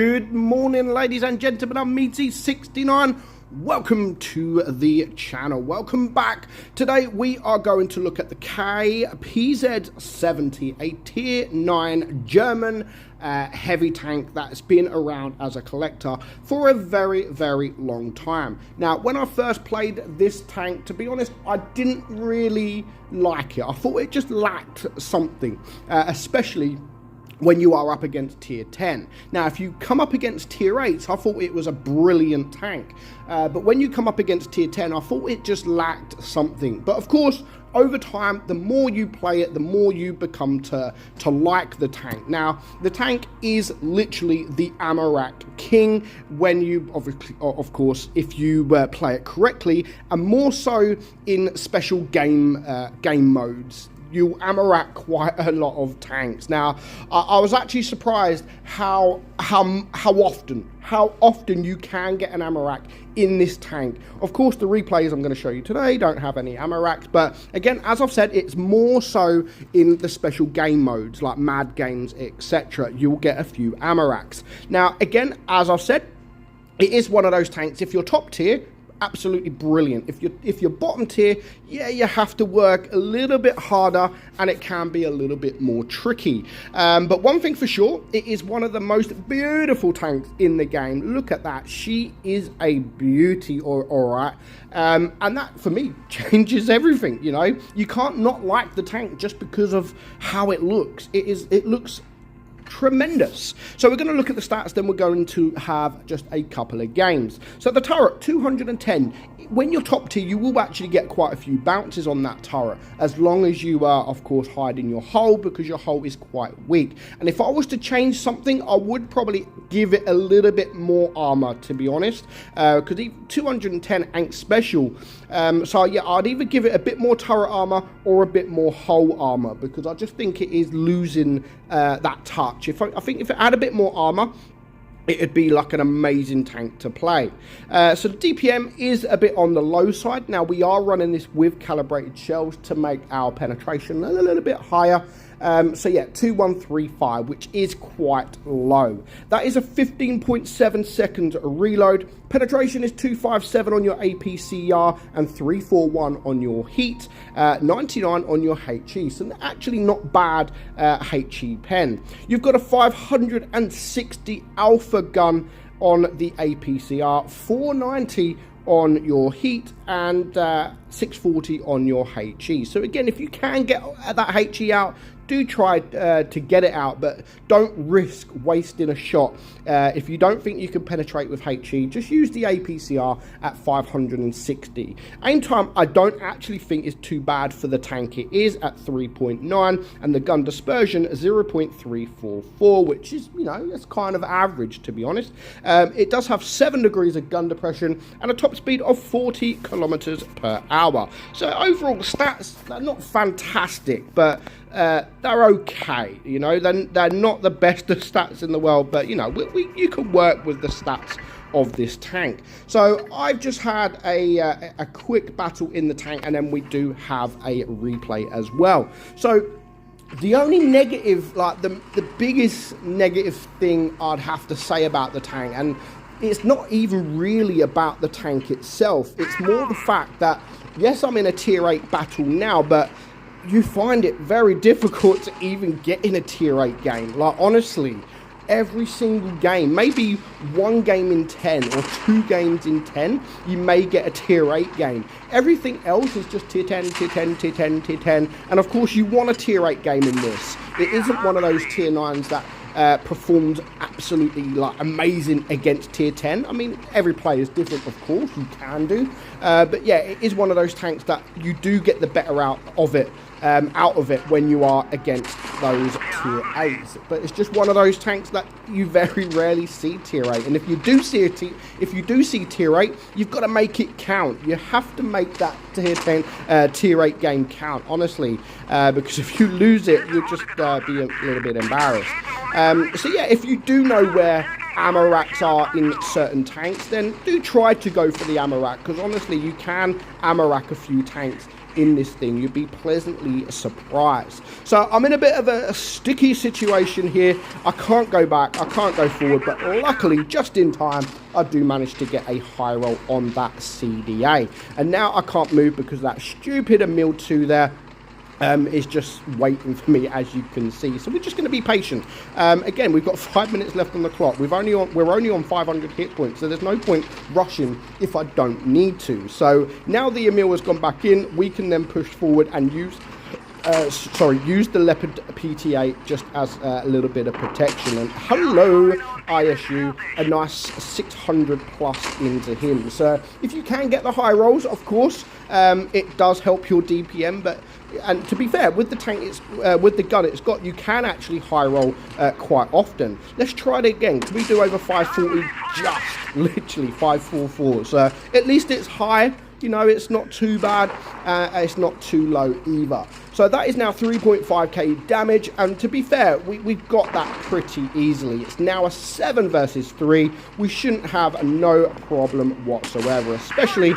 Good morning, ladies and gentlemen. I'm meadsy69. Welcome to the channel. Welcome back. Today we are going to look at the KPZ 70, a tier 9 German heavy tank that's been around as a collector for a very long time. Now, when I first played this tank, to be honest, I didn't really like it. I thought it just lacked something, especially when you are up against tier 10. Now, if you come up against tier 8s, I thought it was a brilliant tank. But when you come up against tier 10, I thought it just lacked something. But of course, over time, the more you play it, the more you become to like the tank. Now, the tank is literally the Amarak king when you, obviously, of course, if you play it correctly, and more so in special game modes. You Amarak quite a lot of tanks. Now, I was actually surprised how often you can get an Amarak in this tank. Of course, the replays I'm going to show you today don't have any Amaraks, but again, as I've said, it's more so in the special game modes like Mad Games, etc. You'll get a few Amaraks. Now, again, as I've said, it is one of those tanks. If you're top tier, absolutely brilliant. If you're bottom tier, yeah, you have to work a little bit harder and it can be a little bit more tricky. But one thing for sure, it is one of the most beautiful tanks in the game. Look at that. She is a beauty, all right. And that, for me, changes everything, you know. You can't not like the tank just because of how it looks. It looks tremendous. So we're going to look at the stats, then we're going to have just a couple of games. So the turret, 210. When you're top tier, you will actually get quite a few bounces on that turret, as long as you are, of course, hiding your hull, because your hull is quite weak. And if I was to change something, I would probably give it a little bit more armor, to be honest, because 210 ain't special. So yeah, I'd either give it a bit more turret armor or a bit more hull armor, because I just think it is losing that touch. I think if it had a bit more armor, it'd be like an amazing tank to play. So the DPM is a bit on the low side. Now, we are running this with calibrated shells to make our penetration a little bit higher. So yeah, 2135, which is quite low. That is a 15.7 second reload. Penetration is 257 on your APCR and 341 on your heat, 99 on your HE. So actually not bad HE pen. You've got a 560 alpha gun on the APCR, 490 on your heat, and 640 on your HE. So again, if you can get that HE out, do try to get it out, but don't risk wasting a shot. If you don't think you can penetrate with HE, just use the APCR at 560. Aim time, I don't actually think is too bad for the tank. It is at 3.9, and the gun dispersion 0.344, which is, you know, that's kind of average, to be honest. It does have 7 degrees of gun depression and a top speed of 40 kilometers per hour. So overall, the stats, they're not fantastic, but they're okay, you know. They're not the best of stats in the world, but you know, you can work with the stats of this tank. So I've just had a quick battle in the tank, and then we do have a replay as well. So the only negative, like the biggest negative thing I'd have to say about the tank, and it's not even really about the tank itself, it's more the fact that, yes, I'm in a tier 8 battle now, but you find it very difficult to even get in a tier 8 game. Like, honestly, every single game, maybe one game in 10 or 2 games in 10, you may get a tier 8 game. Everything else is just tier 10, tier 10, tier 10, tier 10. And of course, you want a tier 8 game in this. It isn't one of those tier 9s that performed absolutely like amazing against tier 10. I mean, every player is different, of course, you can do, but yeah, it is one of those tanks that you do get the better out of it when you are against those tier 8s. But it's just one of those tanks that you very rarely see tier 8. And if you do see tier 8, you've got to make it count. You have to make that tier 10 tier 8 game count, honestly, because if you lose it, you'll just be a little bit embarrassed. So yeah, if you do know where Amaraks are in certain tanks, then do try to go for the Amarak, because honestly, you can Amarak a few tanks in this thing. You'd be pleasantly surprised. So I'm in a bit of a sticky situation here. I can't go back, I can't go forward, but luckily, just in time, I do manage to get a high roll on that CDA. And now I can't move because that stupid Emil 2 there is just waiting for me, as you can see. So we're just going to be patient. Again, we've got 5 minutes left on the clock. We're only on 500 hit points, so there's no point rushing if I don't need to. So now the Emil has gone back in, we can then push forward and use the Leopard PTA just as a little bit of protection. And hello, ISU, a nice 600 plus into him. So if you can get the high rolls, of course, it does help your DPM. And to be fair, with the tank, with the gun it's got, you can actually high roll quite often. Let's try it again. Can we do over 540? Just literally 544. So at least it's high. You know, it's not too bad, it's not too low either. So that is now 3.5k damage, and to be fair, we've got that pretty easily. It's now a 7 versus 3. We shouldn't have no problem whatsoever, especially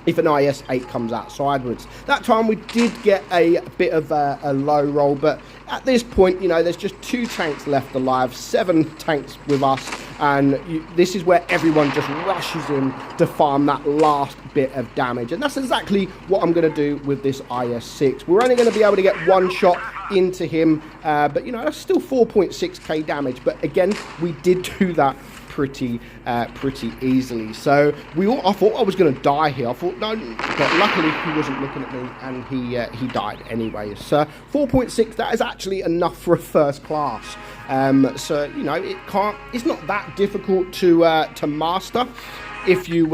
if an IS-8 comes out sideways. That time we did get a bit of a low roll, but at this point, you know, there's just 2 tanks left alive, 7 tanks with us, and this is where everyone just rushes in to farm that last bit of damage. And that's exactly what I'm going to do with this IS-6. We're only going to be able to get 1 shot into him, but, you know, that's still 4.6k damage. But again, we did do that pretty easily. So I thought I was going to die here. I thought no, but luckily he wasn't looking at me, and he died anyway. So 4.6, that is actually enough for a first class. So you know, it's not that difficult to master if you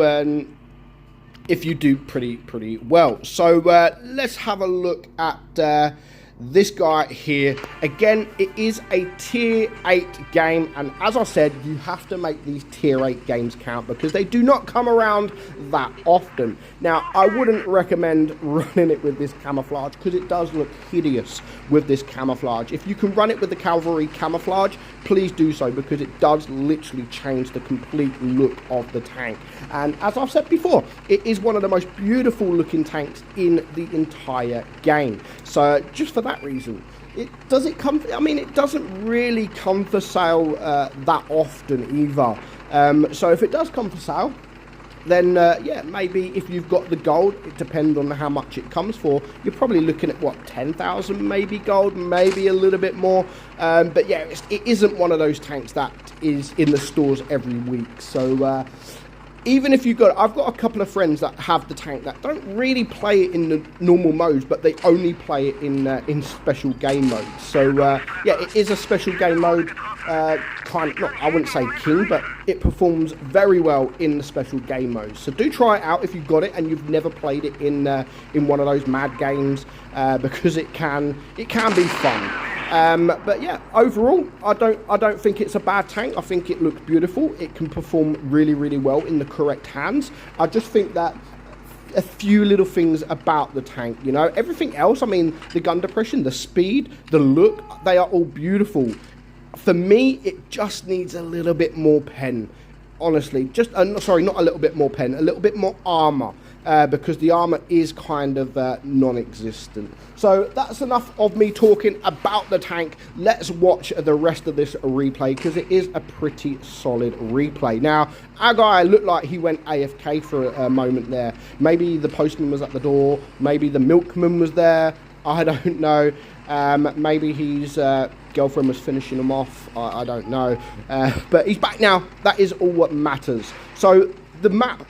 do pretty well. So let's have a look at this guy here. Again, it is a tier 8 game, and as I said, you have to make these tier 8 games count because they do not come around that often. Now, I wouldn't recommend running it with this camouflage because it does look hideous with this camouflage. If you can run it with the cavalry camouflage, please do so, because it does literally change the complete look of the tank. And as I've said before, it is one of the most beautiful looking tanks in the entire game. So just for that reason, it doesn't really come for sale that often either. So if it does come for sale, then yeah, maybe if you've got the gold, it depends on how much it comes for. You're probably looking at what, 10,000 maybe gold, maybe a little bit more. But yeah, it isn't one of those tanks that is in the stores every week. So even if I've got a couple of friends that have the tank that don't really play it in the normal modes, but they only play it in special game modes. So yeah, it is a special game mode, I wouldn't say king, but it performs very well in the special game modes. So do try it out if you've got it and you've never played it in one of those mad games, because it can be fun. But yeah, overall, I don't think it's a bad tank. I think it looks beautiful. It can perform really well in the correct hands. I just think that a few little things about the tank, you know, everything else, I mean, the gun depression, the speed, the look, they are all beautiful. For me, it just needs a little bit more pen. Honestly, just sorry, not a little bit more pen, a little bit more armor. Because the armor is kind of non-existent. So that's enough of me talking about the tank. Let's watch the rest of this replay, because it is a pretty solid replay. Now, our guy looked like he went AFK for a moment there. Maybe the postman was at the door, maybe the milkman was there, I don't know. Maybe his girlfriend was finishing him off, I don't know. But he's back now. That is all what matters. So the map,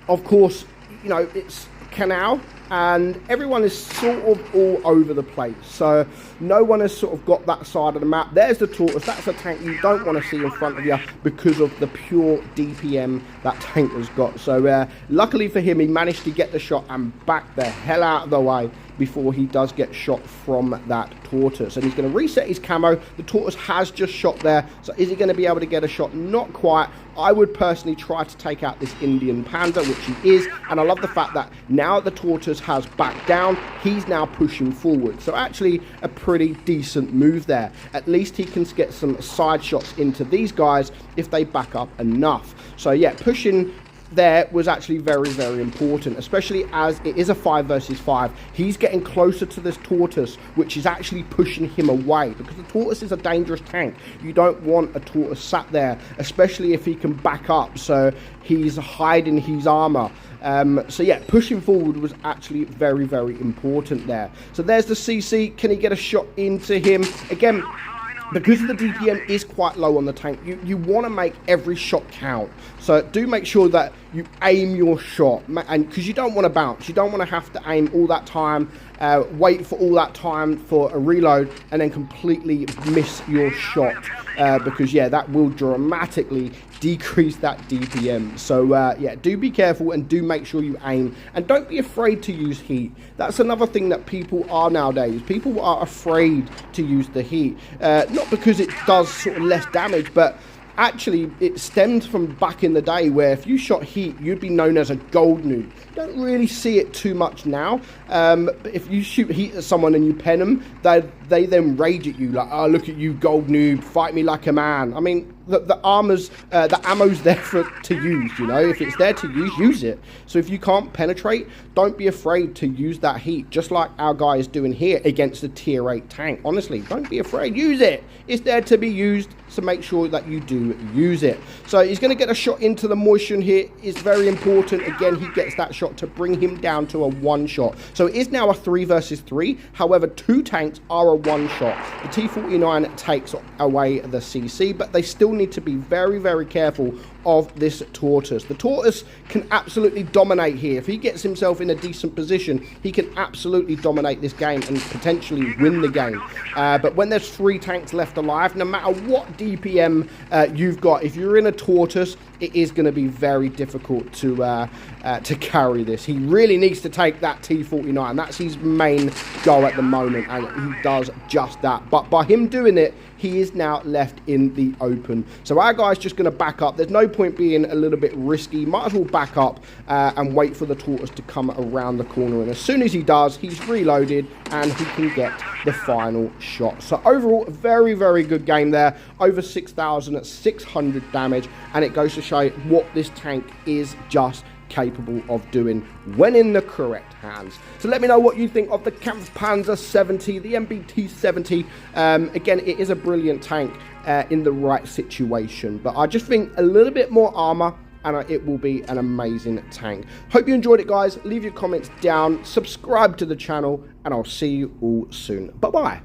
of course, you know, it's canal, and everyone is sort of all over the place. So no one has sort of got that side of the map. There's the tortoise. That's a tank you don't want to see in front of you because of the pure DPM that tank has got. So luckily for him, he managed to get the shot and back the hell out of the way before he does get shot from that tortoise. And he's going to reset his camo. The tortoise has just shot there. So is he going to be able to get a shot? Not quite. I would personally try to take out this Indian Panda, which he is. And I love the fact that now the tortoise has backed down, he's now pushing forward. So actually a pretty decent move there. At least he can get some side shots into these guys if they back up enough. So yeah, pushing there was actually very, very important, especially as it is a 5 versus 5. He's getting closer to this tortoise, which is actually pushing him away, because the tortoise is a dangerous tank. You don't want a tortoise sat there, especially if he can back up, so he's hiding his armor. So yeah, pushing forward was actually very, very important there. So there's the CC. Can he get a shot into him? Again, because the DPM is quite low on the tank, you want to make every shot count. So do make sure that you aim your shot, and because you don't want to bounce, you don't want to have to aim all that time, wait for all that time for a reload, and then completely miss your shot, because yeah, that will dramatically decrease that DPM. So yeah, do be careful and do make sure you aim, and don't be afraid to use heat. That's another thing that people are nowadays. People are afraid to use the heat, not because it does sort of less damage, but actually it stemmed from back in the day where if you shot heat, you'd be known as a gold noob. Don't really see it too much now, but if you shoot heat at someone and you pen them, they then rage at you like, oh, look at you, gold noob, fight me like a man. I mean, the ammo's there to use, you know. If it's there to use it. So if you can't penetrate, don't be afraid to use that heat, just like our guy is doing here against the tier 8 tank. Honestly, don't be afraid, use it. It's there to be used, so make sure that you do use it. So he's going to get a shot into the moisture here. It's very important. Again, he gets that shot to bring him down to a 1 shot. So it is now a 3 versus 3. However, 2 tanks are a 1 shot. The T49 takes away the CC, but they still need to be very, very careful of this tortoise. The tortoise can absolutely dominate here. If he gets himself in a decent position, he can absolutely dominate this game and potentially win the game. But when there's 3 tanks left alive, no matter what DPM you've got, if you're in a tortoise, it is going to be very difficult to carry this. He really needs to take that T49. That's his main goal at the moment, and he does just that. But by him doing it, he is now left in the open. So our guy's just going to back up. There's no point being a little bit risky. Might as well back up and wait for the tortoise to come around the corner. And as soon as he does, he's reloaded and he can get the final shot. So overall, a very, very good game there. Over 6,600 damage. And it goes to show what this tank is just capable of doing when in the correct hands. So let me know what you think of the Kampfpanzer 70, the MBT 70. Again, it is a brilliant tank in the right situation, but I just think a little bit more armor and it will be an amazing tank. Hope you enjoyed it, guys. Leave your comments down, subscribe to the channel, and I'll see you all soon. Bye bye.